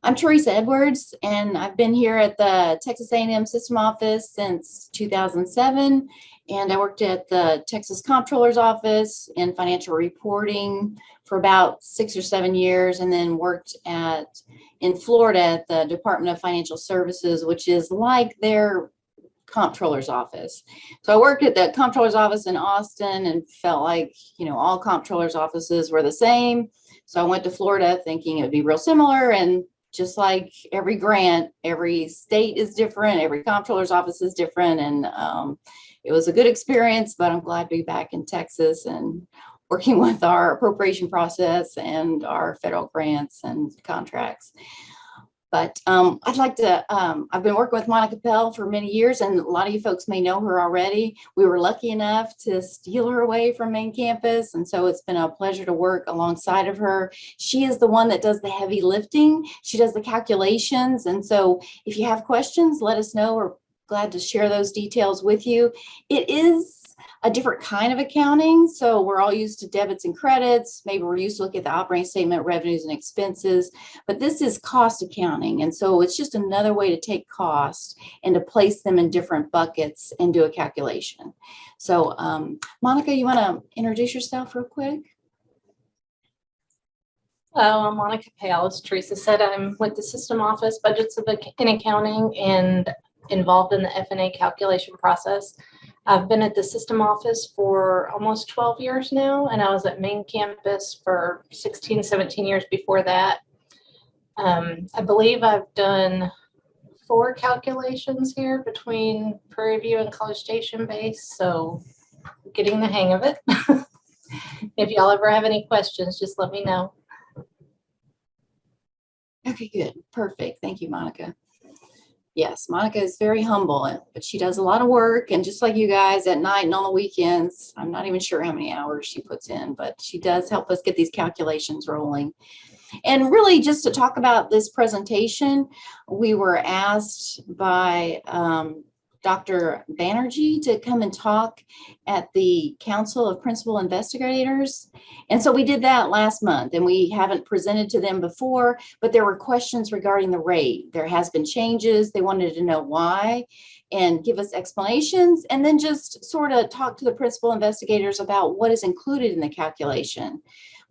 I'm Teresa Edwards, and I've been here at the Texas A&M System Office since 2007, and I worked at the Texas Comptroller's Office in financial reporting for about 6 or 7 years, and then worked in Florida at the Department of Financial Services, which is like their Comptroller's Office. So I worked at the Comptroller's Office in Austin and felt like, all Comptroller's offices were the same. So I went to Florida thinking it would be real similar, and just like every grant, every state is different, every comptroller's office is different. And it was a good experience, but I'm glad to be back in Texas and working with our appropriation process and our federal grants and contracts. But I'd like to, I've been working with Monica Pell for many years, and a lot of you folks may know her already. We were lucky enough to steal her away from main campus, and so it's been a pleasure to work alongside of her. She is the one that does the heavy lifting. She does the calculations, and so if you have questions, let us know. We're glad to share those details with you. It is a different kind of accounting. So we're all used to debits and credits. Maybe we're used to look at the operating statement, revenues and expenses, but this is cost accounting. And so it's just another way to take costs and to place them in different buckets and do a calculation. So Monica, you want to introduce yourself real quick? Hello, I'm Monica Pale. As Teresa said, I'm with the System Office Budgets in Accounting and involved in the F&A calculation process. I've been at the System Office for almost 12 years now, and I was at main campus for 16, 17 years before that. I believe I've done 4 calculations here between Prairie View and College Station base, so getting the hang of it. If y'all ever have any questions, just let me know. Okay, good. Perfect. Thank you, Monica. Yes, Monica is very humble, but she does a lot of work. And just like you guys at night and on the weekends, I'm not even sure how many hours she puts in, but she does help us get these calculations rolling. And really, just to talk about this presentation, we were asked by Dr. Banerjee to come and talk at the Council of Principal Investigators. And so we did that last month, and we haven't presented to them before, but there were questions regarding the rate. There has been changes. They wanted to know why and give us explanations, and then just sort of talk to the principal investigators about what is included in the calculation.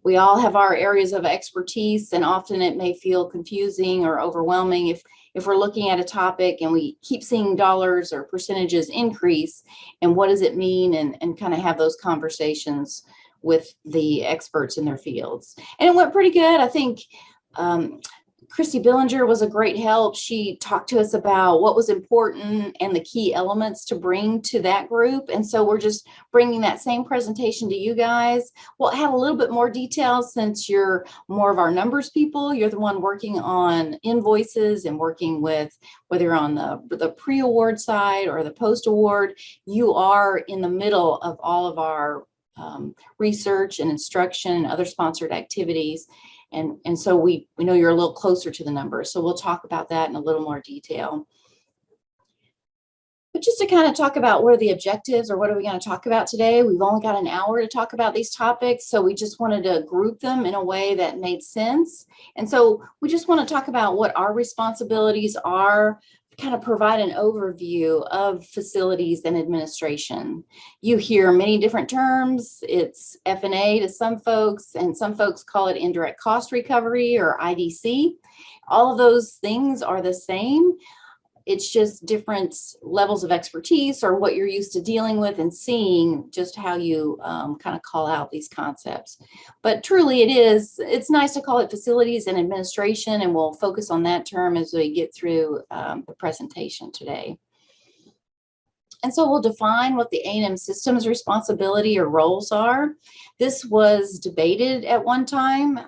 We all have our areas of expertise, and often it may feel confusing or overwhelming if we're looking at a topic and we keep seeing dollars or percentages increase, and what does it mean, and kind of have those conversations with the experts in their fields. And it went pretty good. I think Christy Billinger was a great help. She talked to us about what was important and the key elements to bring to that group. And so we're just bringing that same presentation to you guys. We'll have a little bit more details since you're more of our numbers people. You're the one working on invoices and working with, whether you're on the pre-award side or the post-award, you are in the middle of all of our research and instruction and other sponsored activities. And so we know you're a little closer to the numbers. So we'll talk about that in a little more detail. But just to kind of talk about what are the objectives, or what are we going to talk about today? We've only got an hour to talk about these topics, so we just wanted to group them in a way that made sense. And so we just want to talk about what our responsibilities are, kind of provide an overview of facilities and administration. You hear many different terms. It's F&A to some folks, and some folks call it Indirect Cost Recovery, or IDC. All of those things are the same. It's just different levels of expertise or what you're used to dealing with and seeing, just how you kind of call out these concepts. But truly it's nice to call it facilities and administration, and we'll focus on that term as we get through the presentation today. And so we'll define what the A&M system's responsibility or roles are. This was debated at one time.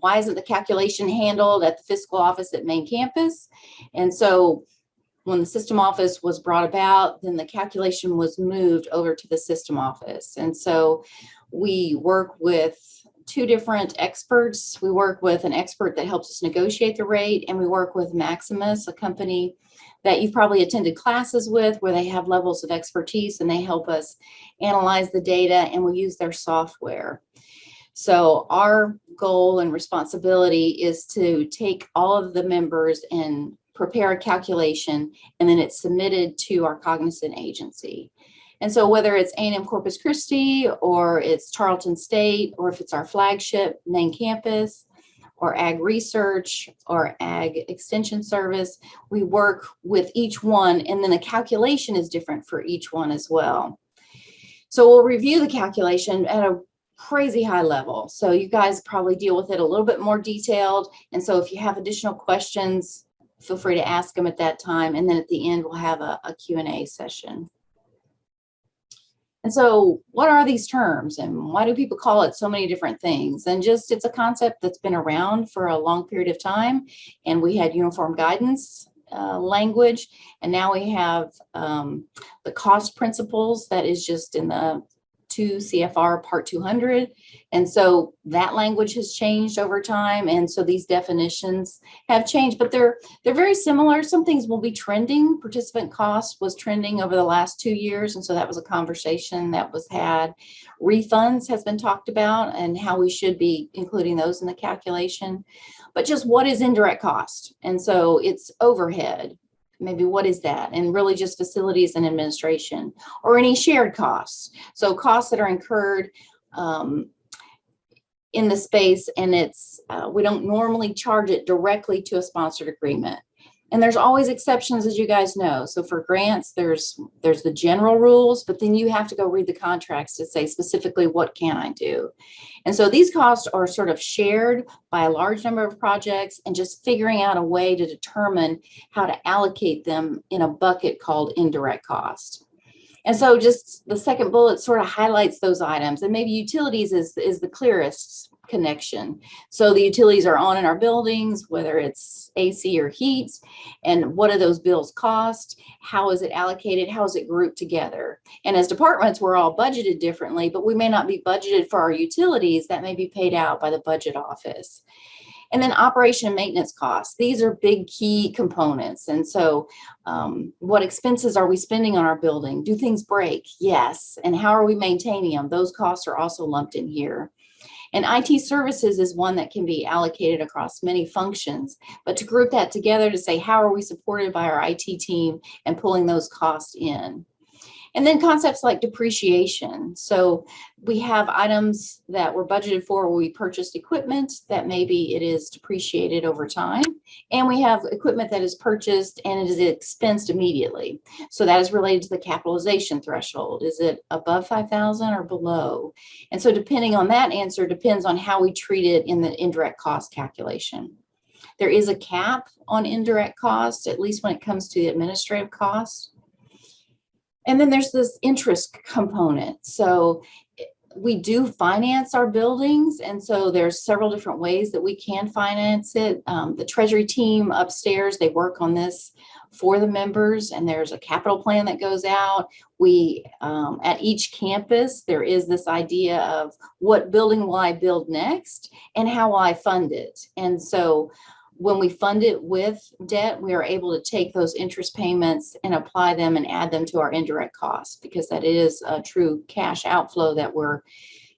Why isn't the calculation handled at the fiscal office at main campus? And so when the system office was brought about, then the calculation was moved over to the system office. And so we work with 2 different experts. We work with an expert that helps us negotiate the rate, and we work with Maximus, a company that you've probably attended classes with, where they have levels of expertise and they help us analyze the data, and we use their software. So our goal and responsibility is to take all of the members and prepare a calculation, and then it's submitted to our cognizant agency. And so whether it's A&M Corpus Christi, or it's Tarleton State, or if it's our flagship main campus, or Ag Research, or Ag Extension Service, we work with each one, and then the calculation is different for each one as well. So we'll review the calculation at a crazy high level. So you guys probably deal with it a little bit more detailed. And so if you have additional questions, feel free to ask them at that time. And then at the end, we'll have a Q&A session. And so what are these terms, and why do people call it so many different things? And just, it's a concept that's been around for a long period of time. And we had uniform guidance language, and now we have the cost principles that is just in the 2 CFR Part 200. And so that language has changed over time. And so these definitions have changed, but they're very similar. Some things will be trending. Participant cost was trending over the last 2 years. And so that was a conversation that was had. Refunds has been talked about and how we should be including those in the calculation. But just what is indirect cost? And so it's overhead. Maybe what is that? And really just facilities and administration, or any shared costs. So costs that are incurred in the space, and it's we don't normally charge it directly to a sponsored agreement. And there's always exceptions, as you guys know. So for grants, there's the general rules, but then you have to go read the contracts to say specifically what can I do. And so these costs are sort of shared by a large number of projects, and just figuring out a way to determine how to allocate them in a bucket called indirect cost. And so just the second bullet sort of highlights those items, and maybe utilities is the clearest connection. So the utilities are on in our buildings, whether it's AC or heat, and what do those bills cost? How is it allocated? How is it grouped together? And as departments, we're all budgeted differently, but we may not be budgeted for our utilities. That may be paid out by the budget office. And then operation and maintenance costs. These are big key components. And so what expenses are we spending on our building? Do things break? Yes. And how are we maintaining them? Those costs are also lumped in here. And IT services is one that can be allocated across many functions, but to group that together to say, how are we supported by our IT team and pulling those costs in? And then concepts like depreciation. So we have items that were budgeted for where we purchased equipment that maybe it is depreciated over time. And we have equipment that is purchased and it is expensed immediately. So that is related to the capitalization threshold. Is it above 5,000 or below? And so depending on that answer depends on how we treat it in the indirect cost calculation. There is a cap on indirect cost, at least when it comes to the administrative costs. And then there's this interest component. So we do finance our buildings. And so there's several different ways that we can finance it. The Treasury team upstairs, they work on this for the members, and there's a capital plan that goes out. We, at each campus, there is this idea of what building will I build next and how will I fund it. And so when we fund it with debt, we are able to take those interest payments and apply them and add them to our indirect costs, because that is a true cash outflow that we're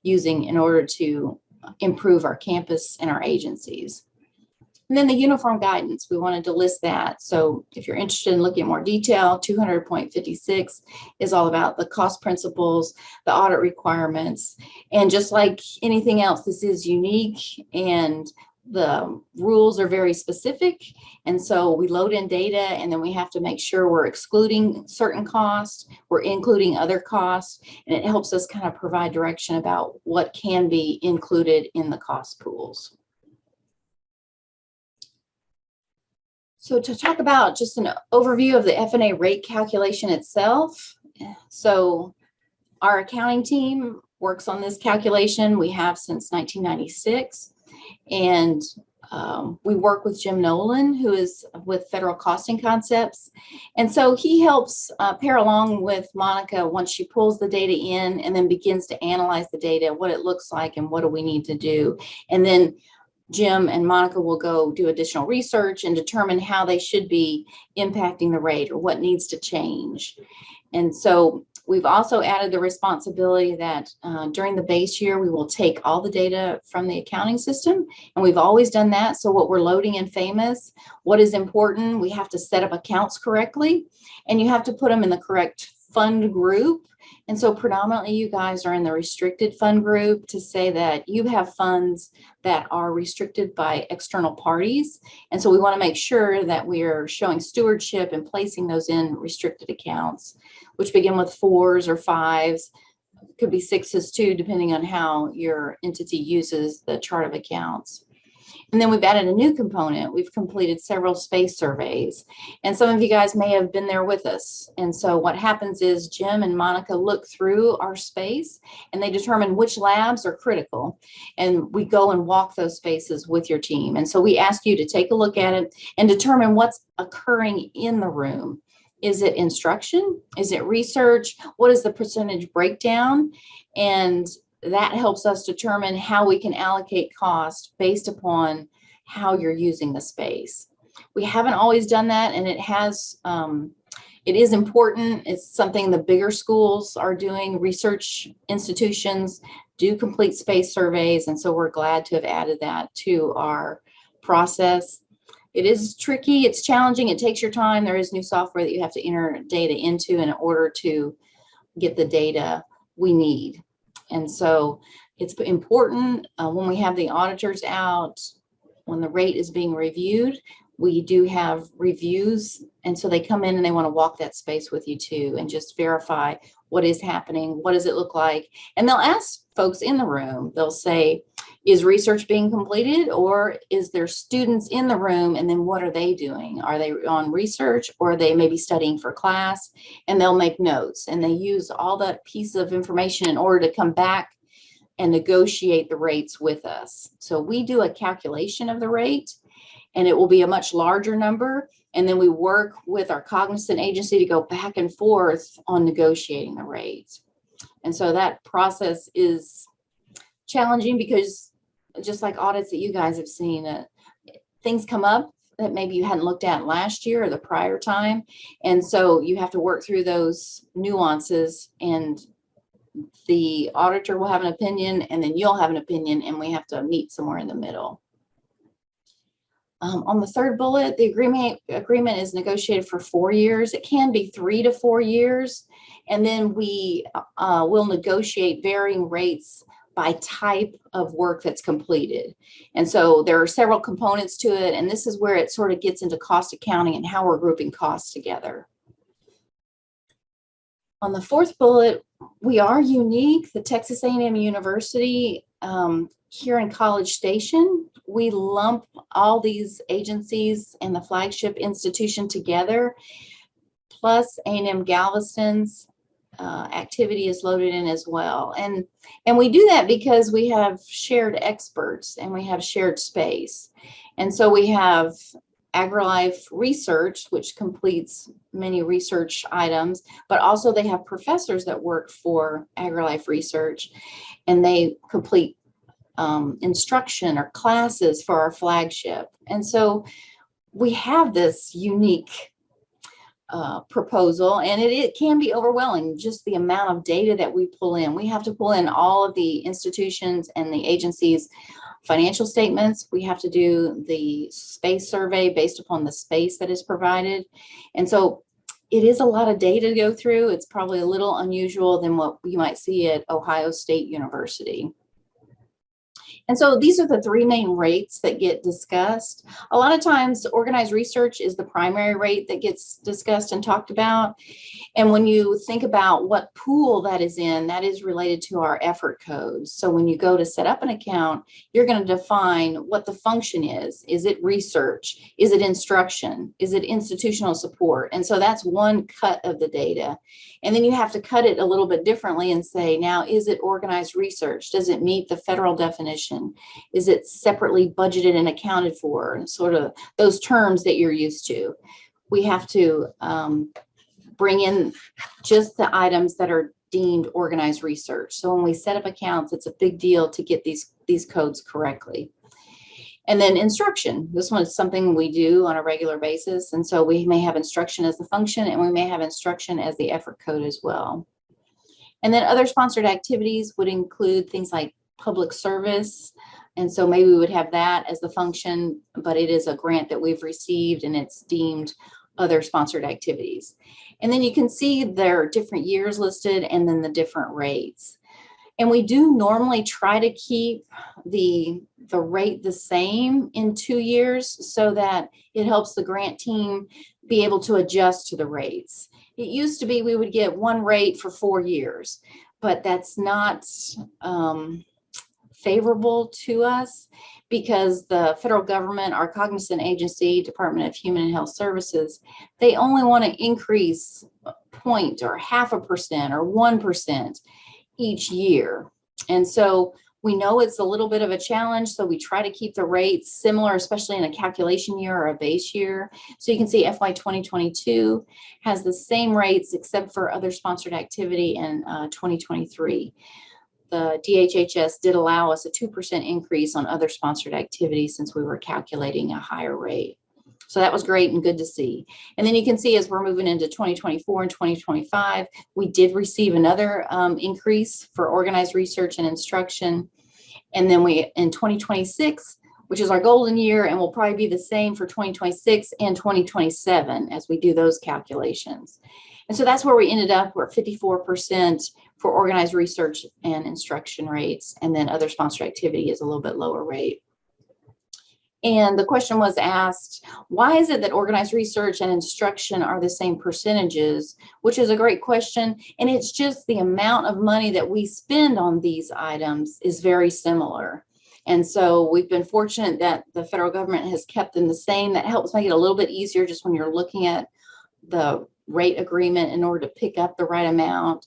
using in order to improve our campus and our agencies. And then the uniform guidance, we wanted to list that. So if you're interested in looking at more detail, 200.56 is all about the cost principles, the audit requirements, and just like anything else, this is unique and the rules are very specific. And so we load in data, and then we have to make sure we're excluding certain costs, we're including other costs, and it helps us kind of provide direction about what can be included in the cost pools. So to talk about just an overview of the F&A rate calculation itself. So our accounting team works on this calculation. We have since 1996. And we work with Jim Nolan, who is with Federal Costing Concepts. And so he helps pair along with Monica once she pulls the data in and then begins to analyze the data, what it looks like and what do we need to do. And then Jim and Monica will go do additional research and determine how they should be impacting the rate or what needs to change. And so We've also added the responsibility that during the base year, we will take all the data from the accounting system, and we've always done that. So what we're loading in FAMUS, what is important, we have to set up accounts correctly, and you have to put them in the correct fund group. And so predominantly you guys are in the restricted fund group to say that you have funds that are restricted by external parties. And so we want to make sure that we are showing stewardship and placing those in restricted accounts, which begin with 4s or 5s, could be 6s too, depending on how your entity uses the chart of accounts. And then we've added a new component. We've completed several space surveys, and some of you guys may have been there with us. And so what happens is Jim and Monica look through our space and they determine which labs are critical. And we go and walk those spaces with your team. And so we ask you to take a look at it and determine what's occurring in the room. Is it instruction? Is it research? What is the percentage breakdown? And that helps us determine how we can allocate cost based upon how you're using the space. We haven't always done that, and it is important. It's something the bigger schools are doing. Research institutions do complete space surveys, and so we're glad to have added that to our process. It is tricky, it's challenging, it takes your time. There is new software that you have to enter data into in order to get the data we need. And so it's important when we have the auditors out, when the rate is being reviewed, we do have reviews. And so they come in and they want to walk that space with you too, and just verify what is happening, what does it look like? And they'll ask folks in the room, they'll say, is research being completed, or is there students in the room? And then what are they doing? Are they on research, or are they maybe studying for class? And they'll make notes, and they use all that piece of information in order to come back and negotiate the rates with us. So we do a calculation of the rate, and it will be a much larger number. And then we work with our cognizant agency to go back and forth on negotiating the rate. And so that process is challenging because just like audits that you guys have seen, things come up that maybe you hadn't looked at last year or the prior time. And so you have to work through those nuances, and the auditor will have an opinion, and then you'll have an opinion, and we have to meet somewhere in the middle. On the third bullet, the agreement is negotiated for 4 years. It can be 3 to 4 years. And then we will negotiate varying rates by type of work that's completed. And so there are several components to it, and this is where it sort of gets into cost accounting and how we're grouping costs together. On the fourth bullet, we are unique. The Texas A&M University here in College Station, we lump all these agencies and the flagship institution together, plus A&M Galveston's activity is loaded in as well. And we do that because we have shared experts and we have shared space. And so we have AgriLife Research, which completes many research items, but also they have professors that work for AgriLife Research, and they complete instruction or classes for our flagship. And so we have this unique proposal, and it can be overwhelming, just the amount of data that we pull in. We have to pull in all of the institutions and the agencies' financial statements. We have to do the space survey based upon the space that is provided. And so it is a lot of data to go through. It's probably a little unusual than what you might see at Ohio State University. And so these are the three main rates that get discussed. A lot of times organized research is the primary rate that gets discussed and talked about. And when you think about what pool that is in, that is related to our effort codes. So when you go to set up an account, you're going to define what the function is. Is it research? Is it instruction? Is it institutional support? And so that's one cut of the data. And then you have to cut it a little bit differently and say, now, is it organized research? Does it meet the federal definition? Is it separately budgeted and accounted for? And sort of those terms that you're used to. We have to bring in just the items that are deemed organized research. So when we set up accounts, it's a big deal to get these codes correctly. And then instruction. This one is something we do on a regular basis. And so we may have instruction as the function, and we may have instruction as the effort code as well. And then other sponsored activities would include things like public service. And so maybe we would have that as the function, but it is a grant that we've received and it's deemed other sponsored activities. And then you can see their different years listed and then the different rates. And we do normally try to keep the rate the same in 2 years so that it helps the grant team be able to adjust to the rates. It used to be we would get one rate for 4 years, but that's not favorable to us because the federal government, our cognizant agency, Department of Human and Health Services, they only want to increase a point or 0.5% or 1% each year. And so we know it's a little bit of a challenge, so we try to keep the rates similar, especially in a calculation year or a base year. So you can see FY 2022 has the same rates except for other sponsored activity in 2023. The DHHS did allow us a 2% increase on other sponsored activities since we were calculating a higher rate. So that was great and good to see. And then you can see as we're moving into 2024 and 2025, we did receive another increase for organized research and instruction. And then we, in 2026, which is our golden year, and will probably be the same for 2026 and 2027 as we do those calculations. And so that's where we ended up. We're at 54% for organized research and instruction rates, and then other sponsored activity is a little bit lower rate. And the question was asked, why is it that organized research and instruction are the same percentages? Which is a great question. And it's just the amount of money that we spend on these items is very similar. And so we've been fortunate that the federal government has kept them the same. That helps make it a little bit easier just when you're looking at the rate agreement in order to pick up the right amount.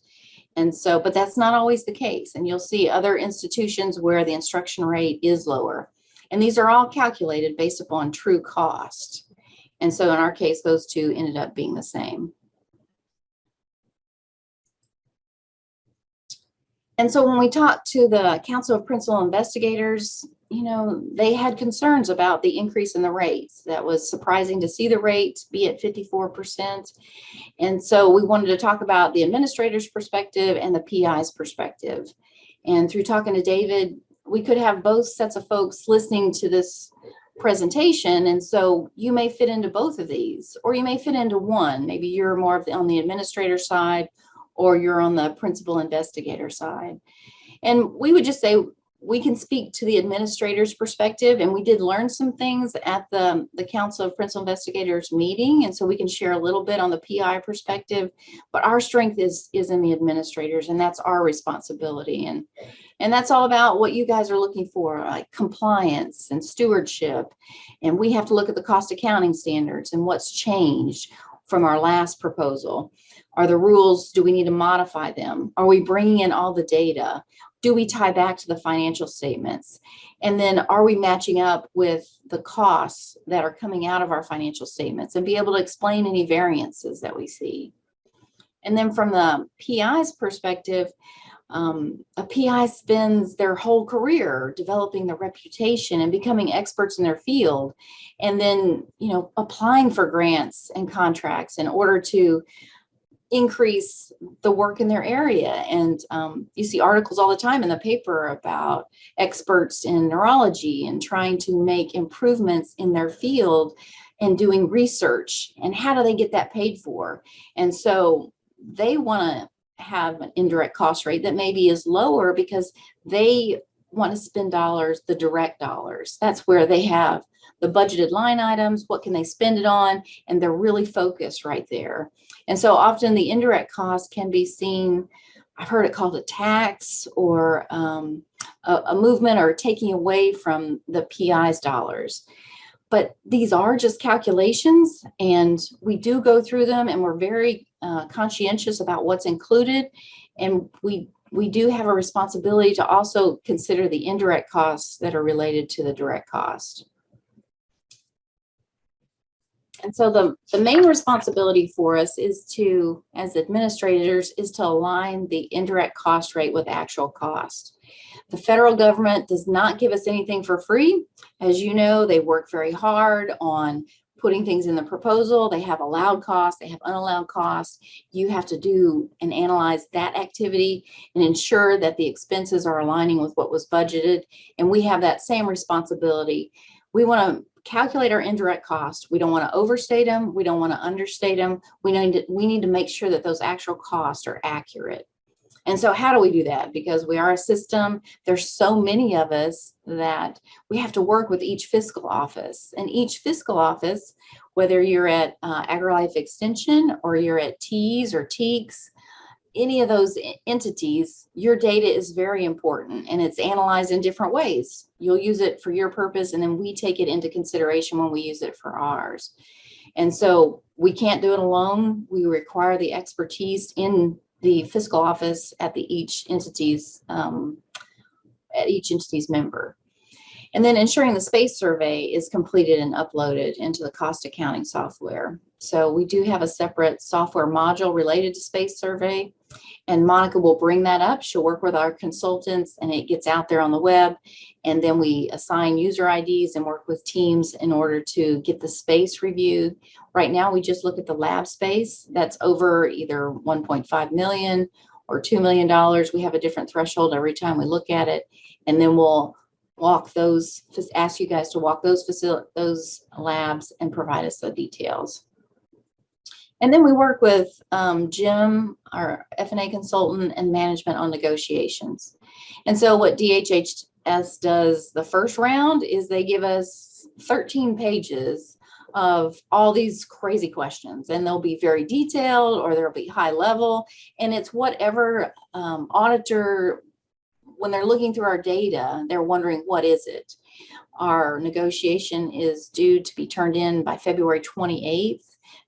And so, but that's not always the case. And you'll see other institutions where the instruction rate is lower. And these are all calculated based upon true cost. And so in our case, those two ended up being the same. And so when we talked to the Council of Principal Investigators, you know, they had concerns about the increase in the rates. That was surprising to see the rate be at 54%. And so we wanted to talk about the administrator's perspective and the PI's perspective. And through talking to David, we could have both sets of folks listening to this presentation. And so you may fit into both of these, or you may fit into one. Maybe you're more of on the administrator side, or you're on the principal investigator side. And we would just say, we can speak to the administrator's perspective, and we did learn some things at the Council of Principal Investigators meeting, and so we can share a little bit on the PI perspective, but our strength is in the administrators, and that's our responsibility. And that's all about what you guys are looking for, like compliance and stewardship. And we have to look at the cost accounting standards and what's changed from our last proposal. Are the rules, do we need to modify them? Are we bringing in all the data? Do we tie back to the financial statements? And then are we matching up with the costs that are coming out of our financial statements and be able to explain any variances that we see? And then from the PI's perspective, a PI spends their whole career developing their reputation and becoming experts in their field, and then, you know, applying for grants and contracts in order to increase the work in their area. And you see articles all the time in the paper about experts in neurology and trying to make improvements in their field and doing research. And how do they get that paid for? And so they want to have an indirect cost rate that maybe is lower because they want to spend dollars, the direct dollars. That's where they have the budgeted line items, what can they spend it on, and they're really focused right there. And so often the indirect cost can be seen, I've heard it called a tax or a movement or taking away from the PI's dollars. But these are just calculations, and we do go through them, and we're very conscientious about what's included. And we do have a responsibility to also consider the indirect costs that are related to the direct cost. And so the main responsibility for us is to, as administrators, is to align the indirect cost rate with actual cost. The federal government does not give us anything for free. As you know, they work very hard on putting things in the proposal. They have allowed costs, they have unallowed costs. You have to do and analyze that activity and ensure that the expenses are aligning with what was budgeted. And we have that same responsibility. We want to calculate our indirect costs. We don't want to overstate them. We don't want to understate them. We need to make sure that those actual costs are accurate. And so how do we do that? Because we are a system, there's so many of us that we have to work with each fiscal office. And each fiscal office, whether you're at AgriLife Extension or you're at TEAS or TEACS, any of those entities, your data is very important and it's analyzed in different ways. You'll use it for your purpose, and then we take it into consideration when we use it for ours. And so we can't do it alone. We require the expertise in the fiscal office at each entity's member. And then ensuring the space survey is completed and uploaded into the cost accounting software. So we do have a separate software module related to space survey, and Monica will bring that up. She'll work with our consultants and it gets out there on the web. And then we assign user IDs and work with teams in order to get the space reviewed. Right now, we just look at the lab space. That's over either 1.5 million or $2 million. We have a different threshold every time we look at it. And then we'll ask you guys to walk those labs and provide us the details. And then we work with Jim, our F&A consultant, and management on negotiations. And so what DHHS does the first round is they give us 13 pages of all these crazy questions, and they'll be very detailed or they'll be high level. And it's whatever auditor, when they're looking through our data, they're wondering, what is it? Our negotiation is due to be turned in by February 28th.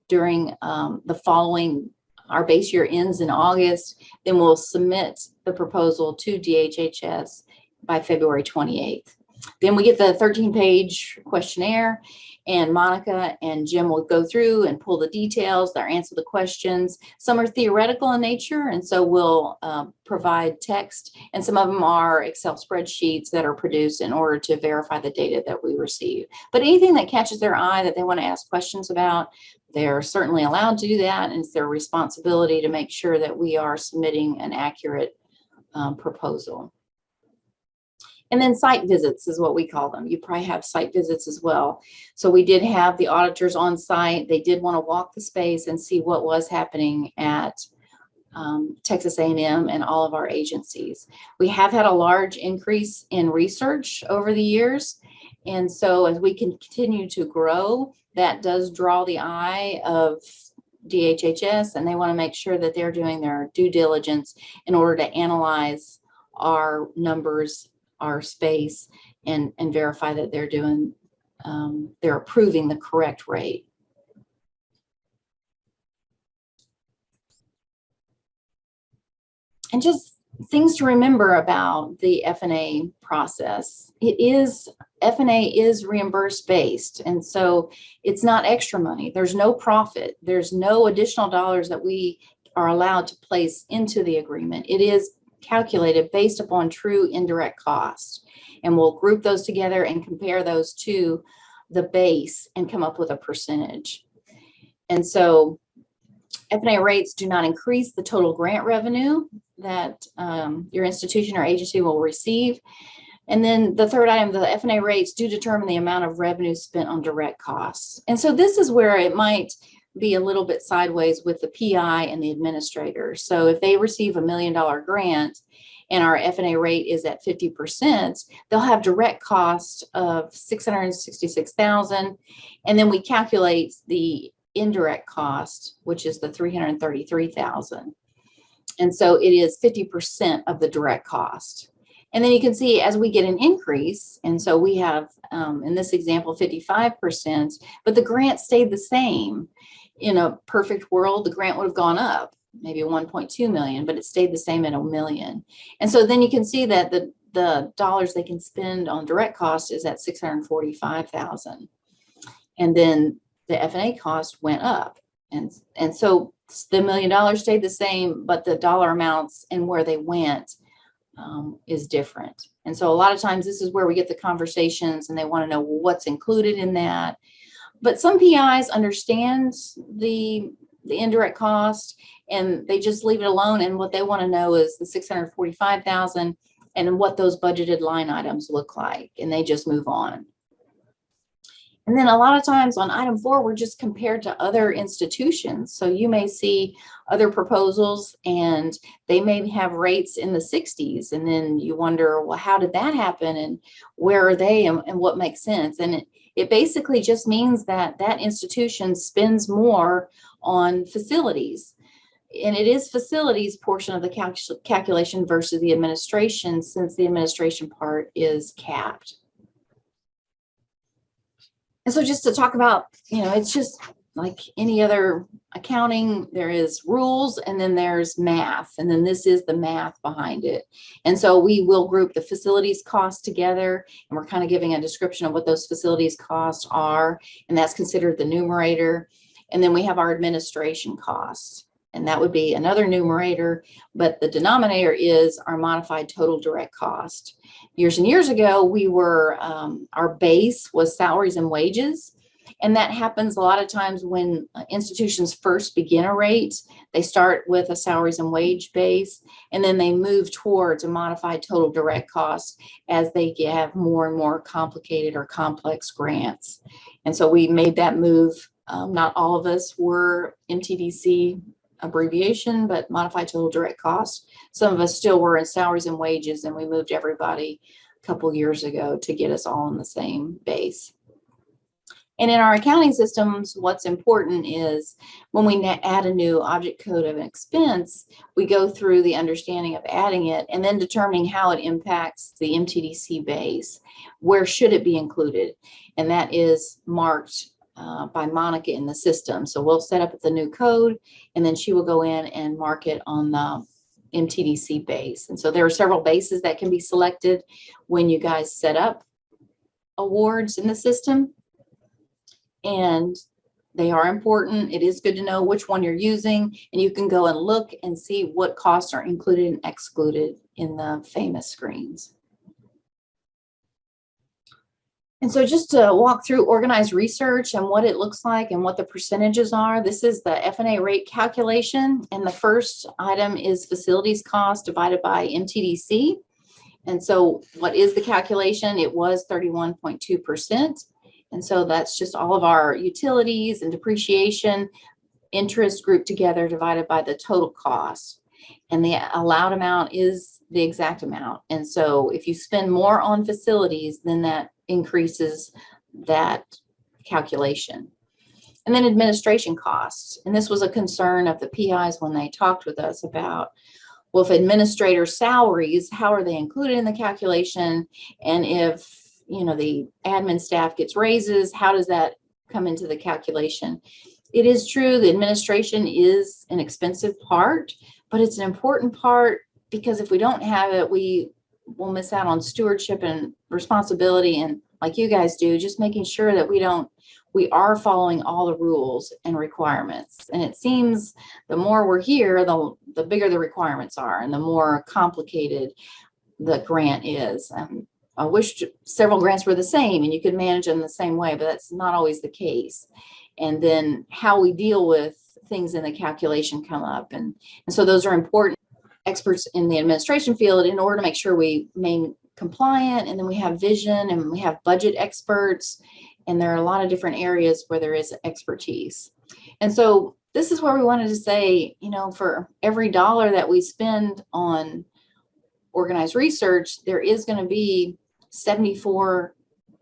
During the following, our base year ends in August, then we'll submit the proposal to DHHS by February 28th. Then we get the 13-page questionnaire, and Monica and Jim will go through and pull the details. They'll answer the questions. Some are theoretical in nature, and so we'll provide text, and some of them are Excel spreadsheets that are produced in order to verify the data that we receive. But anything that catches their eye that they want to ask questions about, they're certainly allowed to do that, and it's their responsibility to make sure that we are submitting an accurate proposal. And then site visits is what we call them. You probably have site visits as well. So we did have the auditors on site. They did want to walk the space and see what was happening at Texas A&M and all of our agencies. We have had a large increase in research over the years. And so as we continue to grow, that does draw the eye of DHHS, and they want to make sure that they're doing their due diligence in order to analyze our numbers, our space, and verify that they're doing, they're approving the correct rate. And just things to remember about the F&A process. F&A is reimbursed based, and so it's not extra money. There's no profit. There's no additional dollars that we are allowed to place into the agreement. It is calculated based upon true indirect cost, and we'll group those together and compare those to the base and come up with a percentage. And so F&A rates do not increase the total grant revenue that your institution or agency will receive. And then the third item, the F&A rates do determine the amount of revenue spent on direct costs. And so this is where it might be a little bit sideways with the PI and the administrator. So if they receive $1 million grant and our F&A rate is at 50%, they'll have direct cost of $666,000. And then we calculate the indirect cost, which is the $333,000. And so it is 50% of the direct cost. And then you can see as we get an increase, and so we have, in this example, 55%, but the grant stayed the same. In a perfect world, the grant would have gone up, maybe 1.2 million, but it stayed the same at $1 million. And so then you can see that the dollars they can spend on direct cost is at 645,000. And then the F&A cost went up. And so the $1 million stayed the same, but the dollar amounts and where they went is different. And so a lot of times this is where we get the conversations, and they want to know, well, what's included in that? But some PIs understand the indirect cost and they just leave it alone. And what they want to know is the 645,000 and what those budgeted line items look like. And they just move on. And then a lot of times on item 4, we're just compared to other institutions. So you may see other proposals and they may have rates in the 60s. And then you wonder, well, how did that happen? And where are they and what makes sense? And it basically just means that that institution spends more on facilities. And it is facilities portion of the calculation versus the administration, since the administration part is capped. And so just to talk about, it's just like any other accounting, there is rules and then there's math. And then this is the math behind it. And so we will group the facilities costs together, and we're kind of giving a description of what those facilities costs are. And that's considered the numerator. And then we have our administration costs. And that would be another numerator, but the denominator is our modified total direct cost. Years and years ago, we were, our base was salaries and wages. And that happens a lot of times when institutions first begin a rate. They start with a salaries and wage base, and then they move towards a modified total direct cost as they have more and more complicated or complex grants. And so we made that move. Not all of us were MTDC abbreviation, but modified total direct cost. Some of us still were in salaries and wages, and we moved everybody a couple years ago to get us all on the same base. And in our accounting systems, what's important is when we add a new object code of an expense, we go through the understanding of adding it and then determining how it impacts the MTDC base. Where should it be included? And that is marked by Monica in the system. So we'll set up the new code, and then she will go in and mark it on the MTDC base. And so there are several bases that can be selected when you guys set up awards in the system. And they are important. It is good to know which one you're using, and you can go and look and see what costs are included and excluded in the famous screens. And so just to walk through organized research and what it looks like and what the percentages are, this is the F&A rate calculation. And the first item is facilities cost divided by MTDC. And so what is the calculation? It was 31.2%. And so that's just all of our utilities and depreciation, interest grouped together divided by the total cost. And the allowed amount is the exact amount. And so if you spend more on facilities, then that increases that calculation. And then administration costs. And this was a concern of the PIs when they talked with us about, well, if administrator salaries, how are they included in the calculation? And if, the admin staff gets raises, how does that come into the calculation? It is true, the administration is an expensive part, but it's an important part because if we don't have it, we will miss out on stewardship and responsibility. And like you guys do, just making sure that we are following all the rules and requirements. And it seems the more we're here, the bigger the requirements are and the more complicated the grant is. I wish several grants were the same and you could manage them the same way, but that's not always the case. And then how we deal with things in the calculation come up. And so those are important. Experts in the administration field in order to make sure we remain compliant. And then we have vision and we have budget experts. And there are a lot of different areas where there is expertise. And so this is where we wanted to say, for every dollar that we spend on organized research, there is going to be 74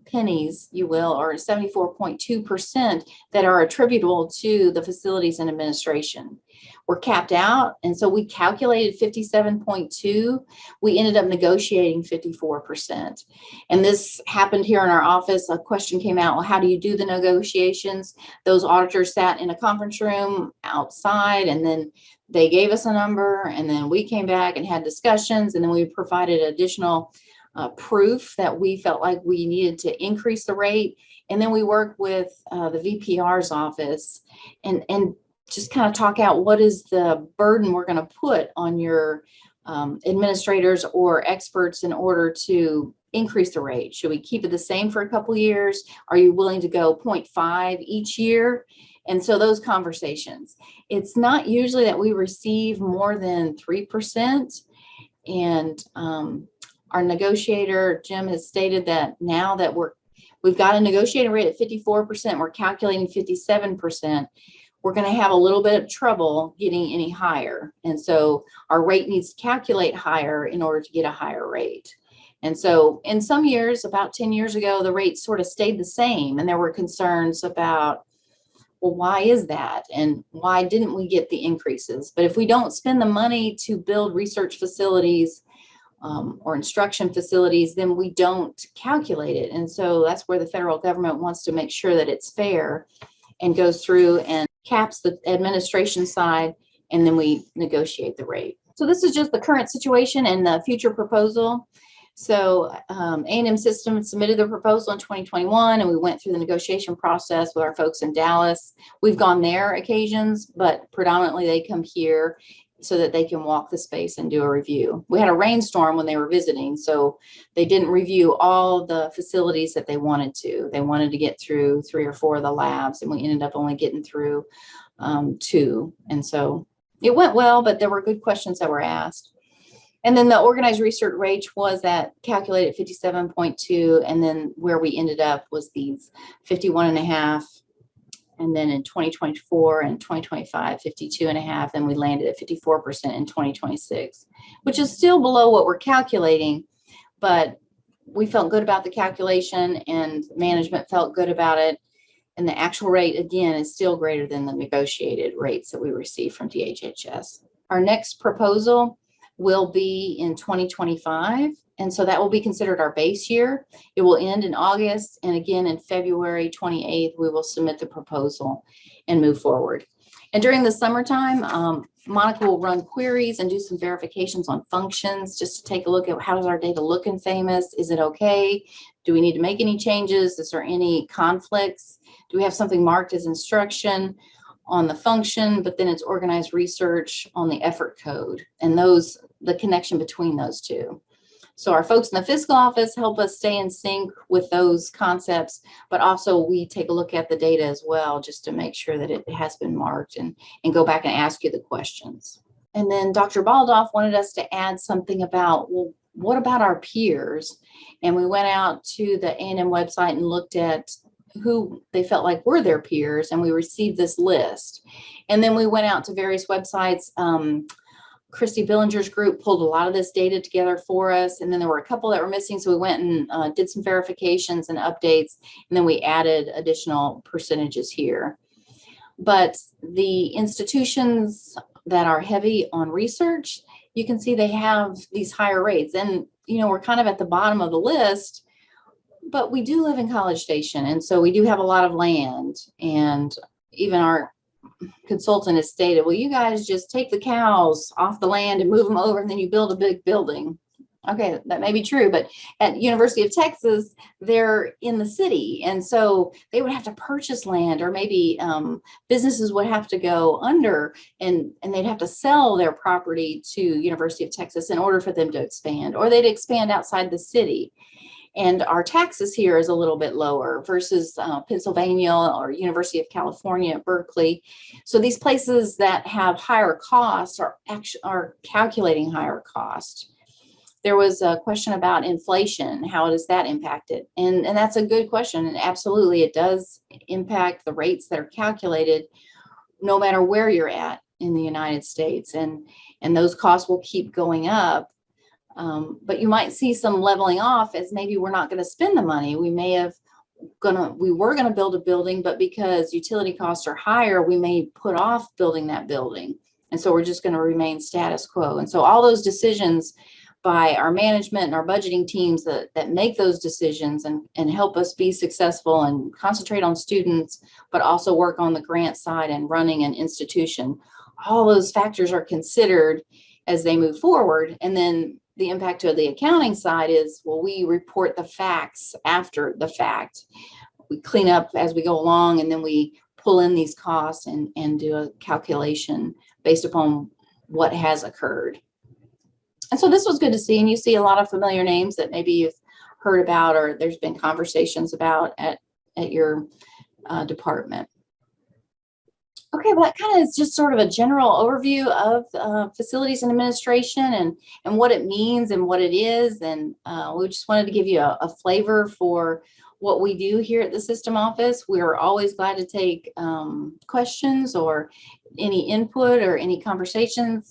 pennies, you will, or 74.2% that are attributable to the facilities and administration. We're capped out, and so we calculated 57.2. We ended up negotiating 54%. And this happened here in our office. A question came out, well, how do you do the negotiations? Those auditors sat in a conference room outside, and then they gave us a number, and then we came back and had discussions, and then we provided additional proof that we felt like we needed to increase the rate. And then we worked with the VPR's office and just kind of talk out what is the burden we're going to put on your administrators or experts in order to increase the rate? Should we keep it the same for a couple of years? Are you willing to go 0.5 each year? And so those conversations, it's not usually that we receive more than 3%. And our negotiator, Jim, has stated that now that we've got a negotiated rate at 54%, we're calculating 57%, we're going to have a little bit of trouble getting any higher. And so our rate needs to calculate higher in order to get a higher rate. And so in some years, about 10 years ago, the rate sort of stayed the same. And there were concerns about, well, why is that? And why didn't we get the increases? But if we don't spend the money to build research facilities or instruction facilities, then we don't calculate it. And so that's where the federal government wants to make sure that it's fair and goes through and caps the administration side, and then we negotiate the rate. So this is just the current situation and the future proposal. So A&M Systems submitted the proposal in 2021, and we went through the negotiation process with our folks in Dallas. We've gone there occasions, but predominantly they come here so that they can walk the space and do a review. We had a rainstorm when they were visiting, so they didn't review all the facilities that they wanted to. They wanted to get through 3 or 4 of the labs, and we ended up only getting through 2. And so it went well, but there were good questions that were asked. And then the organized research rate was that calculated 57.2, and then where we ended up was these 51.5. And then in 2024 and 2025, 52.5, and we landed at 54% in 2026, which is still below what we're calculating, but we felt good about the calculation and management felt good about it. And the actual rate, again, is still greater than the negotiated rates that we receive from DHHS. Our next proposal will be in 2025. And so that will be considered our base year. It will end in August. And again, in February 28th, we will submit the proposal and move forward. And during the summertime, Monica will run queries and do some verifications on functions just to take a look at how does our data look in FAMOS? Is it okay? Do we need to make any changes? Is there any conflicts? Do we have something marked as instruction on the function, but then it's organized research on the effort code, and the connection between those two. So our folks in the fiscal office help us stay in sync with those concepts, but also we take a look at the data as well, just to make sure that it has been marked and go back and ask you the questions. And then Dr. Baldoff wanted us to add something about, well, what about our peers? And we went out to the A&M website and looked at who they felt like were their peers, and we received this list. And then we went out to various websites. Christy Billinger's group pulled a lot of this data together for us, and then there were a couple that were missing, so we went and did some verifications and updates, and then we added additional percentages here. But the institutions that are heavy on research, you can see they have these higher rates, and we're kind of at the bottom of the list, but we do live in College Station, and so we do have a lot of land, and even our consultant has stated, well, you guys just take the cows off the land and move them over, and then you build a big building. Okay, that may be true, but at University of Texas, they're in the city, and so they would have to purchase land, or maybe businesses would have to go under, and they'd have to sell their property to University of Texas in order for them to expand, or they'd expand outside the city. And our taxes here is a little bit lower versus Pennsylvania or University of California at Berkeley. So these places that have higher costs are calculating higher cost. There was a question about inflation. How does that impact it? And that's a good question. And absolutely, it does impact the rates that are calculated no matter where you're at in the United States. And those costs will keep going up. But you might see some leveling off as maybe we're not going to spend the money. We were going to build a building, but because utility costs are higher, we may put off building that building. And so we're just going to remain status quo. And so all those decisions by our management and our budgeting teams that make those decisions and help us be successful and concentrate on students, but also work on the grant side and running an institution, all those factors are considered as they move forward. And then the impact to the accounting side is, well, we report the facts after the fact. We clean up as we go along, and then we pull in these costs and do a calculation based upon what has occurred. And so this was good to see, and you see a lot of familiar names that maybe you've heard about or there's been conversations about at your department. Okay, well, that kind of is just sort of a general overview of facilities and administration and what it means and what it is. And we just wanted to give you a flavor for what we do here at the system office. We're always glad to take questions or any input or any conversations